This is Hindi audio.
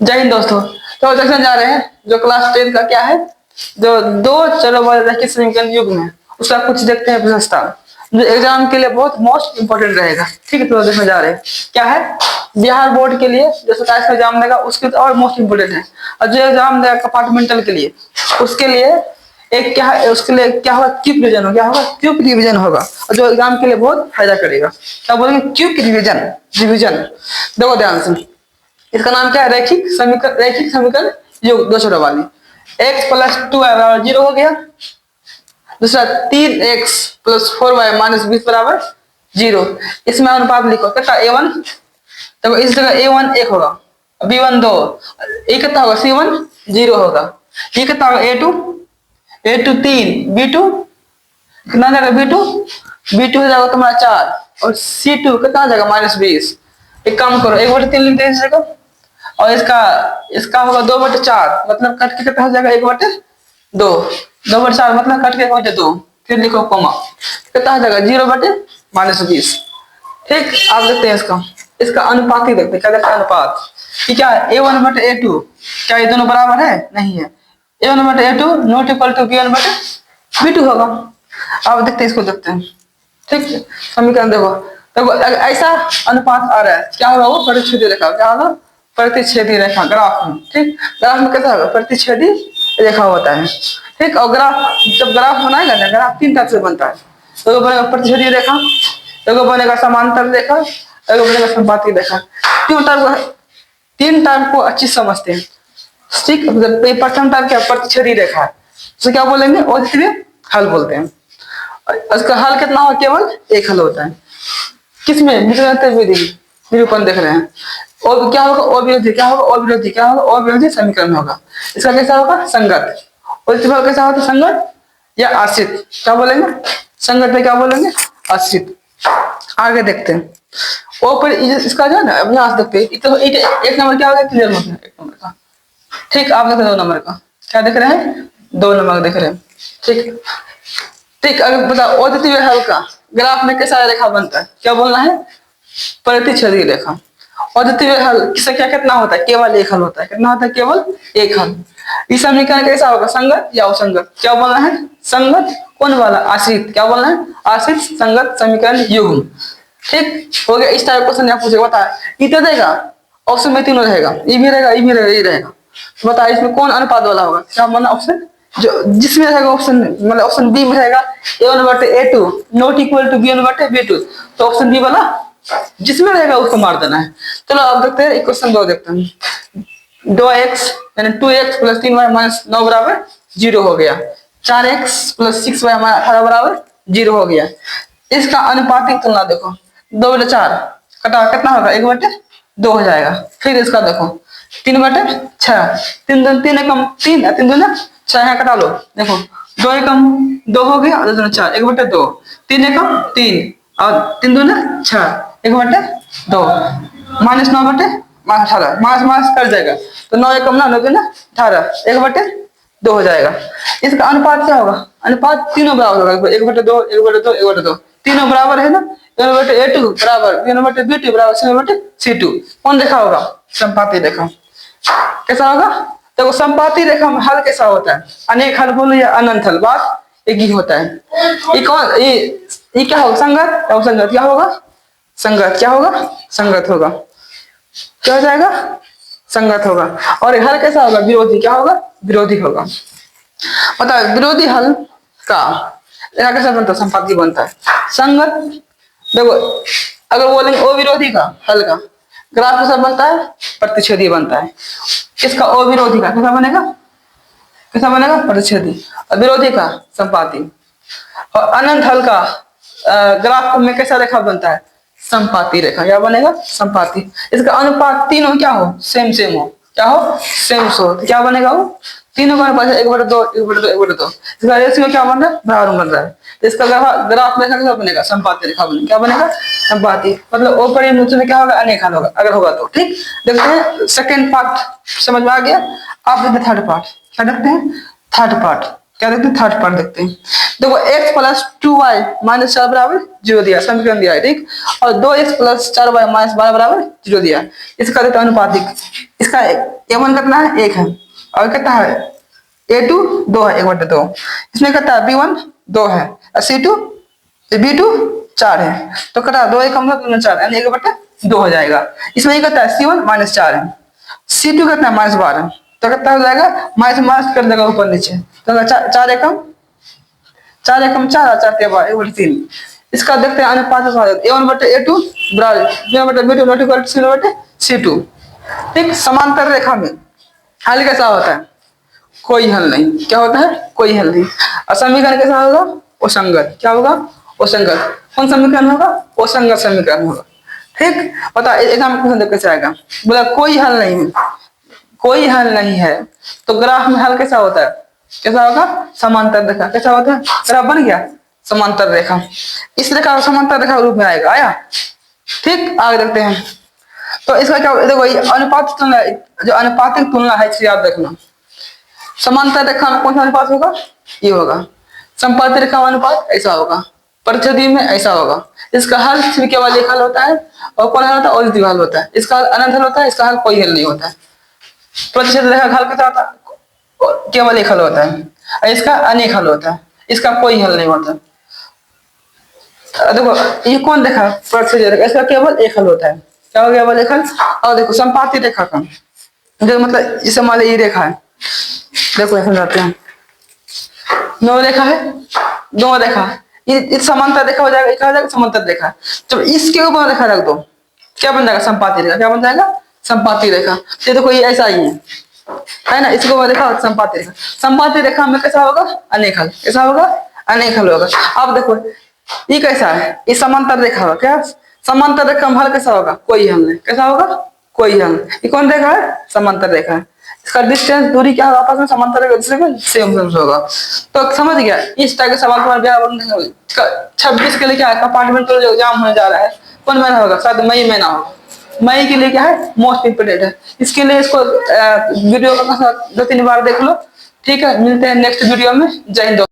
जय हिंद दोस्तों। तो देखने जा रहे हैं जो क्लास 10 का क्या है, जो दो चरों वाले रैखिक समीकरण युग में उसका कुछ देखते हैं विशेषता, जो एग्जाम के लिए बहुत मोस्ट इंपोर्टेंट रहेगा। ठीक है, तो देखने जा रहे हैं क्या है। बिहार बोर्ड के लिए जो 27 का एग्जाम देगा उसके लिए और मोस्ट इंपोर्टेंट है, और जो एग्जाम देगा कंपार्टमेंटल के लिए उसके लिए एक क्या है, उसके लिए क्या होगा, क्यूब रिवीजन होगा। क्या होगा? क्यूब रिवीजन होगा, और जो एग्जाम के लिए बहुत फायदा करेगा। क्या बोलेंगे? Cube revision. रिवीजन देखो ध्यान से, इसका नाम क्या है? रैखिक समीकरण योग दो चरों वाली। x प्लस 2y बराबर 0 हो गया। दूसरा 3x+4y-20 बराबर 0। इसमें अनुपात लिखो, कितना a1, देखो इस जगह a1 1 होगा, b1 2, ये कितना होगा? c1 0 होगा। ये कितना होगा? a2 3, b2 कितना जाएगा? b2 हो जाएगा तुम्हारा 4, और c2 कितना जाएगा? -20। एक काम करो, 1/3 लिख दे इस जगह, और इसका होगा 2/4, मतलब कट के कितना हो जाएगा? 1/2। 2/4 मतलब कट के 1/2, फिर लिखो कॉमा, कितना हो जाएगा? 0/-20। ठीक, आप देखते हैं इसका अनुपात ही देखते हैं। क्या देखते हैं? अनुपात कि क्या है? a1/a2, क्या ये दोनों बराबर है? नहीं है। a1/a2 not equal to b1/b2 होगा। आप देखते हैं, इसको देखते हैं। ठीक, समीकरण देखो देखो ऐसा अनुपात आ रहा है, क्या होगा? वो परिच्छेदी रेखा। क्या होगा? प्रतिच्छेदी रेखा ग्राफ में। ठीक, ग्राफ में कैसा होगा? प्रतिच्छेदी रेखा होता है। ठीक, और ग्राफ जब ग्राफ बनाएगा ना, ग्राफ 3 टाइप से बनता है। एगो बनेगा प्रतिच्छेदी रेखा, एगो बनेगा समांतर रेखा, एगो बनेगा संपाती रेखा। 3 टाइप को अच्छी समझते हैं। ठीक, प्रथम टाइप क्या? प्रतिच्छेदी रेखा है, उसे क्या बोलेंगे? अद्वितीय हल बोलते हैं। इसका हल कितना हो? केवल एक हल होता है। किसमें? बीजगणित विधि निरूपण देख रहे हैं। और क्या होगा? अविरोधी। क्या होगा? अविरोधी। क्या होगा? अविरोधी समीकरण होगा। इसका कैसा होगा? संगत। और इसका कैसा होता है? संगत या आश्रित। क्या बोलेंगे? संगत में क्या बोलेंगे? आश्रित। आगे देखते हैं। और फिर इसका जो है ना अभ्यास देखते हैं। तो एक नंबर क्या होगा? क्लियर होता है एक नंबर का। ठीक, आप देखते 2 नंबर का। क्या देख रहे हैं? 2 नंबर देख रहे हैं। ठीक ठीक, अगर बताओ अद्वितीय हल का ग्राफ में कैसा रेखा बनता है? क्या बोलना है? प्रतिच्छेदी रेखा। अद्वितीय हल किसका क्या कितना होता है? केवल एक हल होता है। कितना होता है? केवल एक हल। इस समीकरण कैसा होगा? संगत या असंगत। क्या बोलना है? संगत। कौन वाला? आश्रित। क्या बोलना है? आश्रित संगत समीकरण युग्म। ठीक हो गया। इस टाइप क्वेश्चन पूछेगा, बता इतना देगा, ऑप्शन में तीनों रहेगा, ये भी रहेगा, ये भी रहेगा, ये रहेगा। तो बता इसमें कौन अनुपात वाला होगा? क्या माना? ऑप्शन जो जिसमें रहेगा, ऑप्शन मतलब ऑप्शन बी में रहेगा a1/a2 not equal to b1/b2, तो ऑप्शन बी वाला जिसमें रहेगा उसको मार देना है। चलो अब देखते हैं क्वेश्चन 2 देखते हैं। 2x यानी 2x + 3y - 9 बराबर 0 हो गया। 4x + 6y - 18 बराबर 0 हो गया। इसका अनुपातिक तुलना देखो, 2/4 कटा कितना होगा? 1/2 हो जाएगा। फिर इसका देखो 3/6, 3 दूनी 3 एकम 3, 3 दूनी 6, यहाँ कटा लो। देखो 2 एकम 2 हो गया, 2 दूनी 4, 1/2, 3 एकम 3, और 3 दूनी 6, 1/2, -9/18, मास कर जाएगा, तो 9 एकम 9, 9 दूनी 18, 1/2 हो जाएगा। इसका अनुपात क्या होगा? अनुपात तीनों बराबर होगा, 1/2, 1/2, 1/2, तीनों बराबर है ना। a1/a2 बराबर b1/b2 बराबर c1/c2। कौन रेखा होगा? संपाती रेखा। कैसा होगा? देखो संपाती रेखा में हल कैसा होता है? अनेक हल बोलो या अनंत हल, बात एक ही होता है। ये क्या होगा? संगत या असंगत? क्या होगा? संगत। क्या होगा? संगत होगा। क्या हो जाएगा? संगत होगा। और हल कैसा होगा? विरोधी। क्या होगा? विरोधी होगा। बताओ विरोधी हल का कैसा बनता है? संपाती बनता है। संगत देखो, अगर बोलेंगे अविरोधी का हल का ग्राफ कैसा बनता है? प्रतिच्छेदी बनता है। इसका अविरोधी का कैसा बनेगा? कैसा बनेगा? प्रतिच्छेदी। विरोधी का संपाती। और अनंत हल का ग्राफ में कैसा रेखा बनता है? संपाती रेखा। क्या बनेगा? संपाती। इसका अनुपात तीनों क्या हो? सेम सेम हो। क्या हो? सेम हो, तो क्या बनेगा? वो तीनों का अनुपात 1/2, 1/2, 1/2। इसका रेशियो क्या बन रहा है? बराबर बन रहा है। तो इसका ग्राफ में कैसा बनेगा? संपाती रेखा बनेगा। क्या बनेगा? संपाती। मतलब ऊपर नीचे में क्या होगा? अनेक हल होगा, अगर होगा तो। ठीक, देखते हैं सेकंड पार्ट समझ में आ गया। आप देखते थर्ड पार्ट। क्या देखते हैं? Third part. क्या देखते हैं, थर्ड पार्ट देखते हैं। देखो x प्लस 2y माइनस 4 बराबर 0 दिया, समीकरण दिया है, ठीक। और 2x प्लस 4y माइनस 12 बराबर 0 दिया। इसका देते हैं अनुपातिक, इसका a1 कितना है, 1 है, और कितना है a2 2 है, 1/2। इसमें कितना है b1 2 है और c2 b2 4 है, तो कटा 2 1 कम 4 यानी 1/2 हो जाएगा। इसमें ये कितना है c1 माइनस 4 है, c2 कितना है माइनस 12, तो कितना हो जाएगा माइनस माइनस कर देगा ऊपर नीचे, तो 4 एकम 4 एकम 4 और 4 12 1/3। इसका देखते हैं अनुपात a1/a2 बराबर b1/b2 not equal to c1/c2, ठीक। समांतर रेखा में हल कैसा होता है, कोई हल नहीं, क्या होता है कोई हल नहीं। और समीकरण कैसा होगा, असंगत, क्या होगा असंगत। कौन समीकरण होगा, असंगत समीकरण होगा, ठीक। बता एग्जाम में क्वेश्चन कैसे आएगा, बोला कोई हल नहीं है, कोई हल नहीं है, तो ग्राफ में हल कैसा होता है, कैसा होगा समांतर रेखा, कैसा होता है ग्राफ बन गया समांतर रेखा, इस रेखा समांतर रेखा रूप में आएगा, आया, ठीक। आगे देखते हैं, तो इसका क्या देखो ये अनुपात तुलना, जो अनुपातिक तुलना है इसे याद रखना। समांतर रेखा में कौन सा अनुपात होगा, ये होगा, संपाती रेखा में अनुपात ऐसा होगा, परिच्छेदी में ऐसा होगा। इसका हल सिर्फ केवल एक हल होता है, और कौन हल होता है, और हल होता है। इसका हल अनंत हल होता है, इसका हल कोई हल नहीं होता है। प्रतिशत रेखा का हल कैसा होता है, केवल एक हल होता है, और इसका अनेक हल होता है, इसका कोई हल नहीं होता। देखो ये कौन रेखा, प्रतिशत रेखा, इसका केवल एक हल होता है, क्या हो गया केवल एक हल। और देखो संपाती रेखा का जो मतलब इसे मान लो ये रेखा है, देखो ऐसे जाते हैं, दो रेखा है, दो रेखा, ये समांतर रेखा हो जाएगा, क्या हो जाएगा समांतर रेखा। जब इसके ऊपर रेखा रख दो क्या बन जाएगा संपाती रेखा, क्या बन जाएगा संपाती रेखा। ये देखो ये ऐसा ही है ना, इसके ऊपर रेखा संपाती रेखा, संपाती रेखा में कैसा होगा अनेक हल, कैसा होगा अनेक हल होगा। अब देखो ये कैसा है, ये समांतर रेखा होगा, क्या समांतर रेखा में हल कैसा होगा, कोई हल नहीं, कैसा होगा कोई हल। ये कौन रेखा है, समांतर रेखा है, इसका डिस्टेंस दूरी क्या होगा आपस में, समांतर रेखा दूसरे में सेम होगा। तो समझ गया, इस टाइप के सवाल तुम्हारे 26 के लिए क्या है कंपार्टमेंट एग्जाम होने जा रहा है, कौन महीना होगा, शायद मई महीना होगा, मई के लिए क्या है मोस्ट इम्पोर्टेंट है। इसके लिए इसको वीडियो का 2-3 बार देख लो, ठीक है। मिलते हैं नेक्स्ट वीडियो में, जय हिंद।